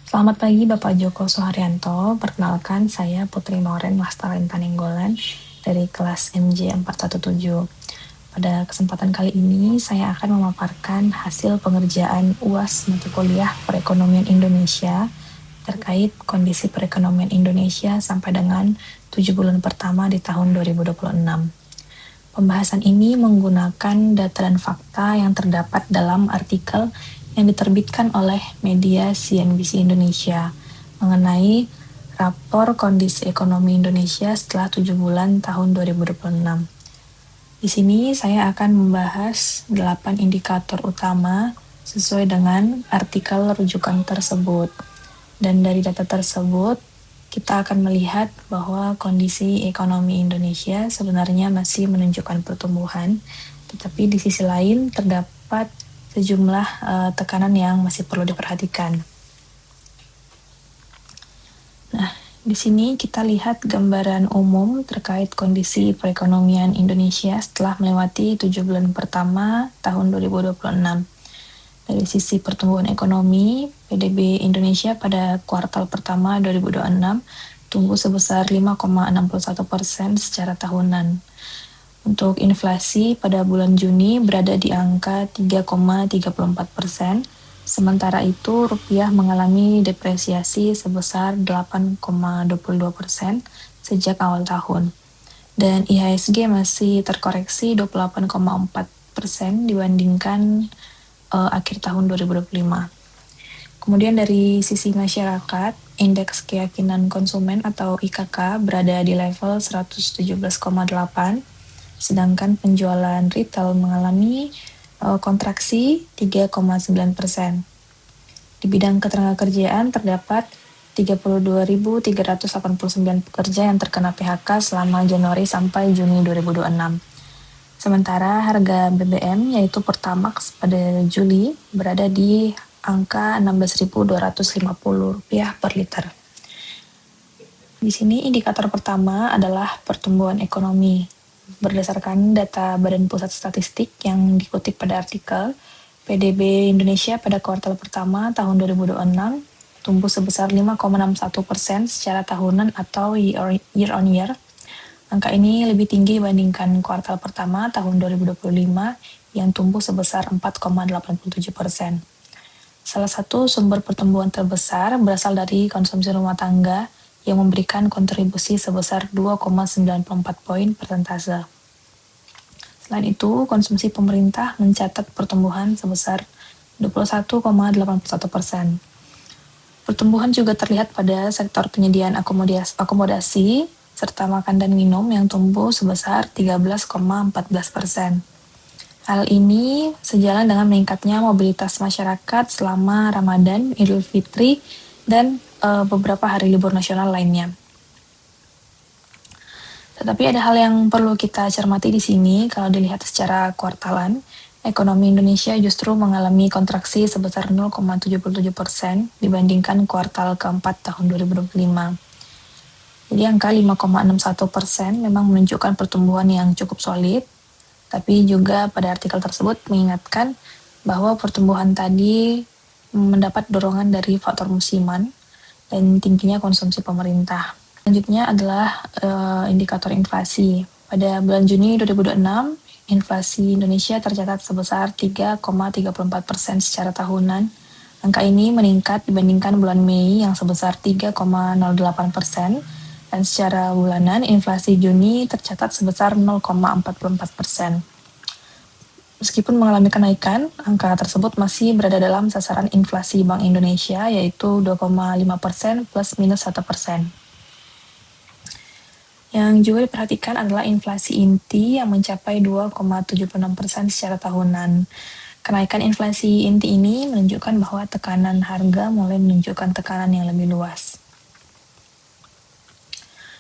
Selamat pagi Bapak Joko Suharyanto. Perkenalkan saya Putri Mauren Lastaren Tanenggolan dari kelas MJ 417. Pada kesempatan kali ini saya akan memaparkan hasil pengerjaan UAS mata kuliah Perekonomian Indonesia terkait kondisi perekonomian Indonesia sampai dengan 7 bulan pertama di tahun 2026. Pembahasan ini menggunakan data dan fakta yang terdapat dalam artikel yang diterbitkan oleh media CNBC Indonesia mengenai rapor kondisi ekonomi Indonesia setelah 7 bulan tahun 2026. Di sini saya akan membahas 8 indikator utama sesuai dengan artikel rujukan tersebut. Dan dari data tersebut, kita akan melihat bahwa kondisi ekonomi Indonesia sebenarnya masih menunjukkan pertumbuhan, tetapi di sisi lain terdapat sejumlah tekanan yang masih perlu diperhatikan. Nah, di sini kita lihat gambaran umum terkait kondisi perekonomian Indonesia setelah melewati 7 bulan pertama tahun 2026. Dari sisi pertumbuhan ekonomi, PDB Indonesia pada kuartal pertama 2026 tumbuh sebesar 5,61% secara tahunan. Untuk inflasi pada bulan Juni berada di angka 3,34%, sementara itu rupiah mengalami depresiasi sebesar 8,22% sejak awal tahun. Dan IHSG masih terkoreksi 28,4% dibandingkan akhir tahun 2025. Kemudian dari sisi masyarakat, indeks keyakinan konsumen atau IKK berada di level 117,8, sedangkan penjualan retail mengalami kontraksi 3,9%. Di bidang ketenagakerjaan terdapat 32.389 pekerja yang terkena PHK selama Januari sampai Juni 2026. Sementara harga BBM yaitu Pertamax pada Juli berada di angka Rp16.250 per liter. Di sini indikator pertama adalah pertumbuhan ekonomi. Berdasarkan data Badan Pusat Statistik yang dikutip pada artikel, PDB Indonesia pada kuartal pertama tahun 2026 tumbuh sebesar 5,61% secara tahunan atau year on year. Angka ini lebih tinggi dibandingkan kuartal pertama tahun 2025 yang tumbuh sebesar 4,87%. Salah satu sumber pertumbuhan terbesar berasal dari konsumsi rumah tangga yang memberikan kontribusi sebesar 2,94 poin persentase. Selain itu, konsumsi pemerintah mencatat pertumbuhan sebesar 21,81%. Pertumbuhan juga terlihat pada sektor penyediaan akomodasi serta makan dan minum yang tumbuh sebesar 13,14%. Hal ini sejalan dengan meningkatnya mobilitas masyarakat selama Ramadan, Idul Fitri, dan beberapa hari libur nasional lainnya. Tetapi ada hal yang perlu kita cermati di sini. Kalau dilihat secara kuartalan, ekonomi Indonesia justru mengalami kontraksi sebesar 0,77% dibandingkan kuartal keempat tahun 2025. Jadi angka 5,61% memang menunjukkan pertumbuhan yang cukup solid, tapi juga pada artikel tersebut mengingatkan bahwa pertumbuhan tadi mendapat dorongan dari faktor musiman dan tingginya konsumsi pemerintah. Selanjutnya adalah indikator inflasi. Pada bulan Juni 2026, inflasi Indonesia tercatat sebesar 3,34% secara tahunan. Angka ini meningkat dibandingkan bulan Mei yang sebesar 3,08%. Dan secara bulanan, inflasi Juni tercatat sebesar 0,44%. Meskipun mengalami kenaikan, angka tersebut masih berada dalam sasaran inflasi Bank Indonesia, yaitu 2,5% plus minus 1%. Yang juga diperhatikan adalah inflasi inti yang mencapai 2,76% secara tahunan. Kenaikan inflasi inti ini menunjukkan bahwa tekanan harga mulai menunjukkan tekanan yang lebih luas.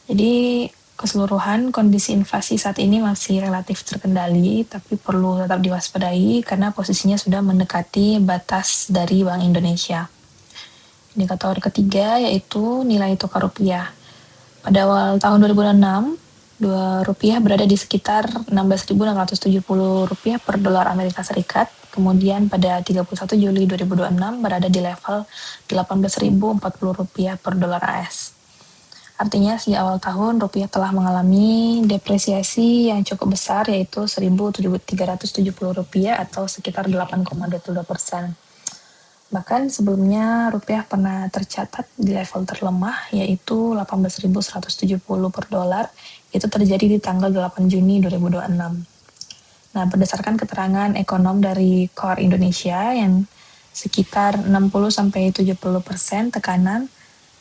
Jadi keseluruhan kondisi inflasi saat ini masih relatif terkendali, tapi perlu tetap diwaspadai karena posisinya sudah mendekati batas dari Bank Indonesia. Indikator ketiga yaitu nilai tukar rupiah. Pada awal tahun 2006, Rupiah berada di sekitar 16.670 rupiah per dolar Amerika Serikat. Kemudian pada 31 Juli 2026 berada di level 18.040 rupiah per dolar AS. Artinya sejak awal tahun rupiah telah mengalami depresiasi yang cukup besar, yaitu 1.370 rupiah atau sekitar 8,22%. Bahkan sebelumnya rupiah pernah tercatat di level terlemah, yaitu 18.170 per dolar. Itu terjadi di tanggal 8 Juni 2026. Nah, berdasarkan keterangan ekonom dari KOR Indonesia yang sekitar 60-70% tekanan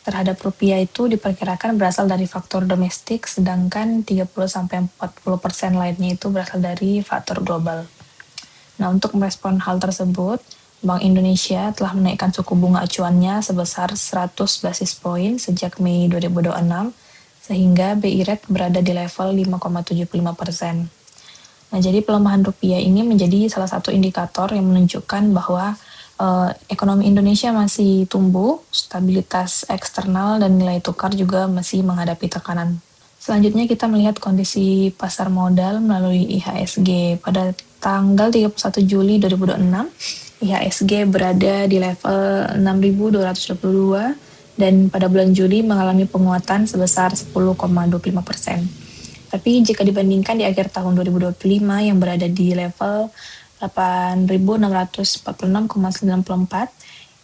terhadap rupiah itu diperkirakan berasal dari faktor domestik, sedangkan 30-40% lainnya itu berasal dari faktor global. Nah, untuk merespon hal tersebut, Bank Indonesia telah menaikkan suku bunga acuannya sebesar 100 basis poin sejak Mei 2026, sehingga BI Rate berada di level 5,75%. Nah, jadi pelemahan rupiah ini menjadi salah satu indikator yang menunjukkan bahwa ekonomi Indonesia masih tumbuh, stabilitas eksternal dan nilai tukar juga masih menghadapi tekanan. Selanjutnya kita melihat kondisi pasar modal melalui IHSG. Pada tanggal 31 Juli 2026, IHSG berada di level 6.222 dan pada bulan Juli mengalami penguatan sebesar 10,25%. Tapi jika dibandingkan di akhir tahun 2025 yang berada di level 8.646,94,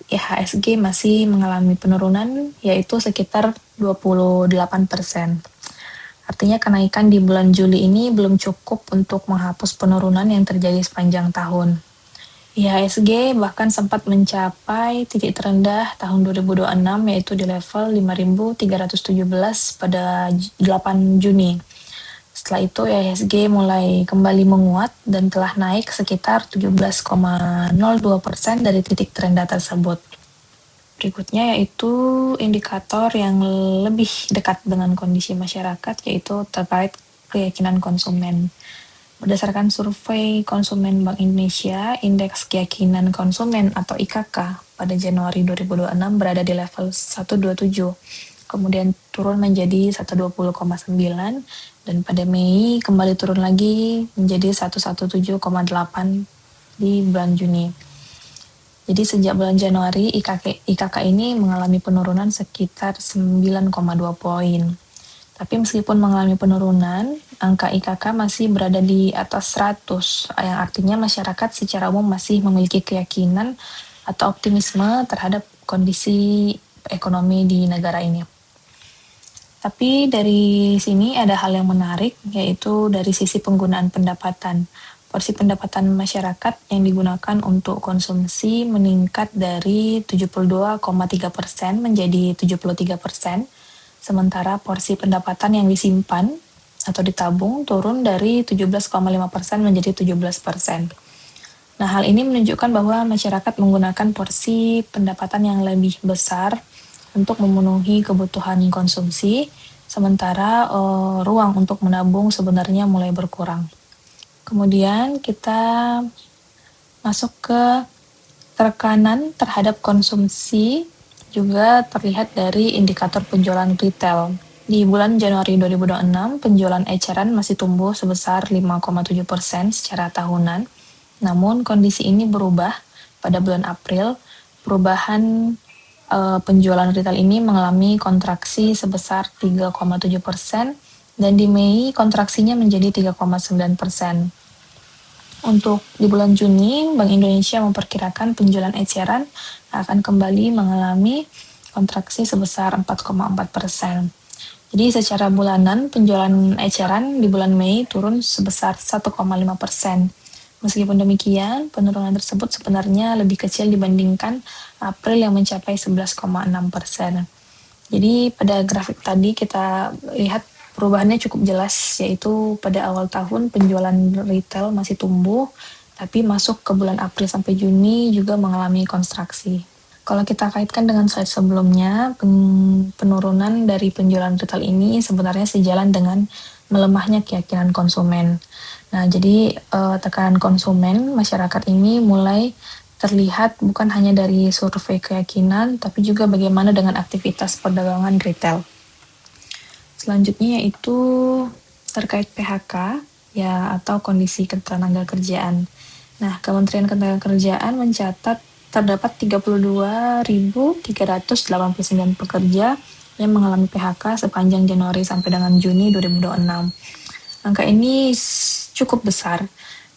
IHSG masih mengalami penurunan, yaitu sekitar 28%. Artinya kenaikan di bulan Juli ini belum cukup untuk menghapus penurunan yang terjadi sepanjang tahun. IHSG bahkan sempat mencapai titik terendah tahun 2026, yaitu di level 5.317 pada 8 Juni. Setelah itu IHSG mulai kembali menguat dan telah naik sekitar 17,02% dari titik terendah tersebut. Berikutnya yaitu indikator yang lebih dekat dengan kondisi masyarakat, yaitu terkait keyakinan konsumen. Berdasarkan survei konsumen Bank Indonesia, indeks keyakinan konsumen atau IKK pada Januari 2026 berada di level 127, kemudian turun menjadi 120,9, dan pada Mei kembali turun lagi menjadi 117,8 di bulan Juni. Jadi sejak bulan Januari, IKK ini mengalami penurunan sekitar 9,2 poin. Tapi meskipun mengalami penurunan, angka IKK masih berada di atas 100, yang artinya masyarakat secara umum masih memiliki keyakinan atau optimisme terhadap kondisi ekonomi di negara ini. Tapi dari sini ada hal yang menarik, yaitu dari sisi penggunaan pendapatan. Porsi pendapatan masyarakat yang digunakan untuk konsumsi meningkat dari 72,3% menjadi 73%, sementara porsi pendapatan yang disimpan atau ditabung turun dari 17,5% menjadi 17%. Nah, hal ini menunjukkan bahwa masyarakat menggunakan porsi pendapatan yang lebih besar untuk memenuhi kebutuhan konsumsi, sementara ruang untuk menabung sebenarnya mulai berkurang. Kemudian kita masuk ke tekanan terhadap konsumsi, juga terlihat dari indikator penjualan retail. Di bulan Januari 2026, penjualan eceran masih tumbuh sebesar 5,7% secara tahunan. Namun kondisi ini berubah pada bulan April. Perubahan penjualan retail ini mengalami kontraksi sebesar 3,7%, dan di Mei kontraksinya menjadi 3,9%. Untuk di bulan Juni, Bank Indonesia memperkirakan penjualan eceran akan kembali mengalami kontraksi sebesar 4,4%. Jadi secara bulanan, penjualan eceran di bulan Mei turun sebesar 1,5%. Meskipun demikian, penurunan tersebut sebenarnya lebih kecil dibandingkan April yang mencapai 11,6%. Jadi pada grafik tadi kita lihat perubahannya cukup jelas, yaitu pada awal tahun penjualan retail masih tumbuh, tapi masuk ke bulan April sampai Juni juga mengalami kontraksi. Kalau kita kaitkan dengan slide sebelumnya, penurunan dari penjualan retail ini sebenarnya sejalan dengan melemahnya keyakinan konsumen. Nah, jadi tekanan konsumen masyarakat ini mulai terlihat bukan hanya dari survei keyakinan, tapi juga bagaimana dengan aktivitas perdagangan retail. Selanjutnya yaitu terkait PHK ya atau kondisi ketenagakerjaan. Nah, Kementerian Ketenagakerjaan mencatat terdapat 32.389 pekerja yang mengalami PHK sepanjang Januari sampai dengan Juni 2026. Angka ini cukup besar,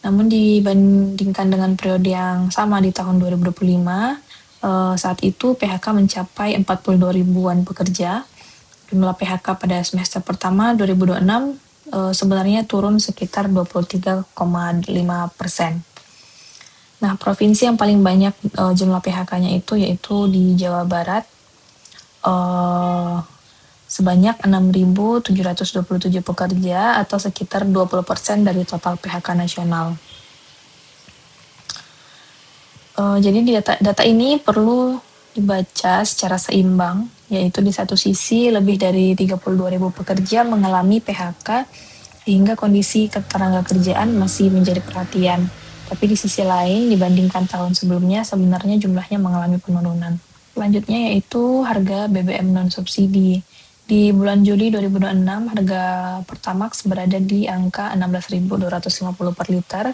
namun dibandingkan dengan periode yang sama di tahun 2025, saat itu PHK mencapai 42 ribuan pekerja. Jumlah PHK pada semester pertama 2026 sebenarnya turun sekitar 23,5%. Nah, provinsi yang paling banyak jumlah PHK-nya itu yaitu di Jawa Barat, sebanyak 6.727 pekerja atau sekitar 20% dari total PHK nasional. Jadi data ini perlu dibaca secara seimbang, yaitu di satu sisi lebih dari 32.000 pekerja mengalami PHK sehingga kondisi ketenagakerjaan masih menjadi perhatian. Tapi di sisi lain, dibandingkan tahun sebelumnya, sebenarnya jumlahnya mengalami penurunan. Selanjutnya yaitu harga BBM non-subsidi. Di bulan Juli 2026, harga Pertamax berada di angka 16.250 per liter,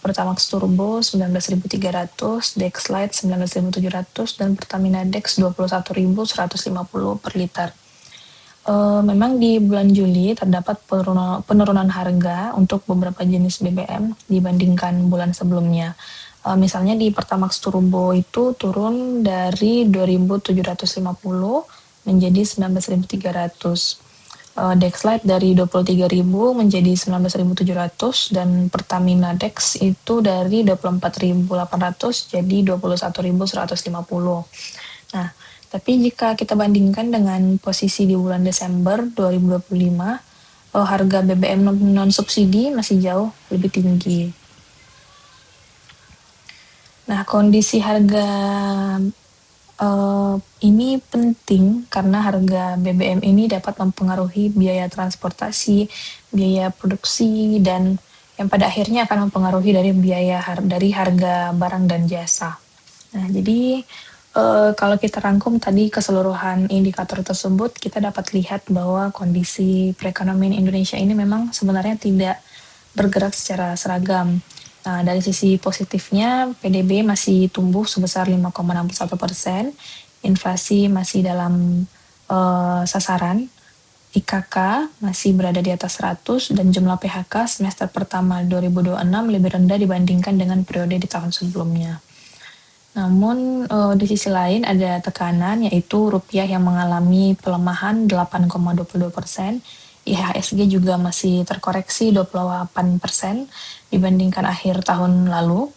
Pertamax Turbo 19.300, Dexlite 19.700, dan Pertamina Dex 21.150 per liter. Memang di bulan Juli terdapat penurunan harga untuk beberapa jenis BBM dibandingkan bulan sebelumnya. Misalnya di Pertamax Turbo itu turun dari 2.750 menjadi 19.300. Dexlite dari 23.000 menjadi 19.700 dan Pertamina Dex itu dari 24.800 jadi 21.150. Nah, tapi jika kita bandingkan dengan posisi di bulan Desember 2025, harga BBM non-subsidi masih jauh lebih tinggi. Nah, kondisi harga ini penting karena harga BBM ini dapat mempengaruhi biaya transportasi, biaya produksi, dan yang pada akhirnya akan mempengaruhi dari dari harga barang dan jasa. Nah, jadi kalau kita rangkum tadi keseluruhan indikator tersebut, kita dapat lihat bahwa kondisi perekonomian Indonesia ini memang sebenarnya tidak bergerak secara seragam. Nah, dari sisi positifnya, PDB masih tumbuh sebesar 5,61%, inflasi masih dalam sasaran, IKK masih berada di atas 100, dan jumlah PHK semester pertama 2026 lebih rendah dibandingkan dengan periode di tahun sebelumnya. Namun di sisi lain ada tekanan yaitu rupiah yang mengalami pelemahan 8,22%, IHSG juga masih terkoreksi 28% dibandingkan akhir tahun lalu,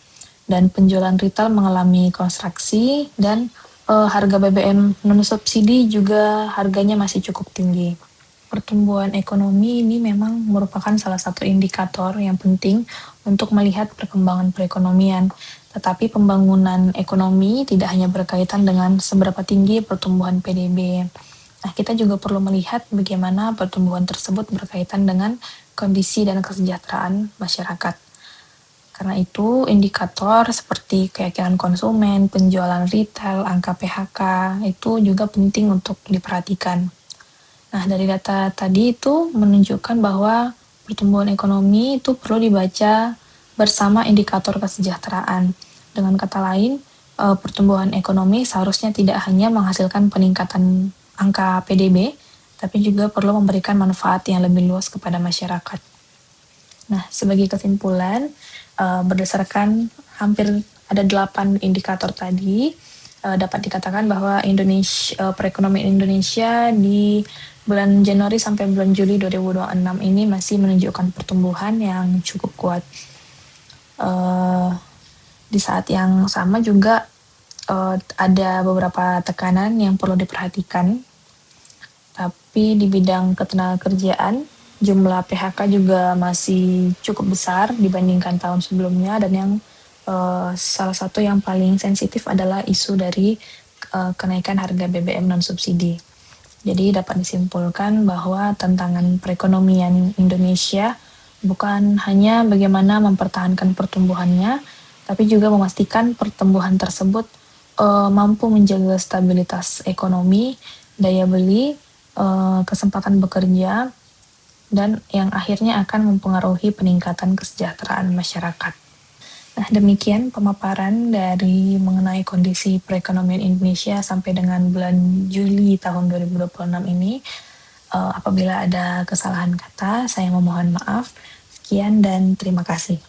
dan penjualan retail mengalami kontraksi, dan harga BBM non-subsidi juga harganya masih cukup tinggi. Pertumbuhan ekonomi ini memang merupakan salah satu indikator yang penting untuk melihat perkembangan perekonomian. Tetapi pembangunan ekonomi tidak hanya berkaitan dengan seberapa tinggi pertumbuhan PDB. Nah, kita juga perlu melihat bagaimana pertumbuhan tersebut berkaitan dengan kondisi dan kesejahteraan masyarakat. Karena itu, indikator seperti keyakinan konsumen, penjualan retail, angka PHK, itu juga penting untuk diperhatikan. Nah, dari data tadi itu menunjukkan bahwa pertumbuhan ekonomi itu perlu dibaca bersama indikator kesejahteraan. Dengan kata lain, pertumbuhan ekonomi seharusnya tidak hanya menghasilkan peningkatan angka PDB, tapi juga perlu memberikan manfaat yang lebih luas kepada masyarakat. Nah, sebagai kesimpulan, berdasarkan hampir ada 8 indikator tadi, dapat dikatakan bahwa perekonomian Indonesia di bulan Januari sampai bulan Juli 2026 ini masih menunjukkan pertumbuhan yang cukup kuat. Di saat yang sama juga ada beberapa tekanan yang perlu diperhatikan. Tapi di bidang ketenagakerjaan, jumlah PHK juga masih cukup besar dibandingkan tahun sebelumnya, dan yang salah satu yang paling sensitif adalah isu dari kenaikan harga BBM non-subsidi. Jadi dapat disimpulkan bahwa tantangan perekonomian Indonesia bukan hanya bagaimana mempertahankan pertumbuhannya, tapi juga memastikan pertumbuhan tersebut mampu menjaga stabilitas ekonomi, daya beli, kesempatan bekerja, dan yang akhirnya akan mempengaruhi peningkatan kesejahteraan masyarakat. Nah, demikian pemaparan dari mengenai kondisi perekonomian Indonesia sampai dengan bulan Juli tahun 2026 ini. Apabila ada kesalahan kata, saya memohon maaf. Sekian dan terima kasih.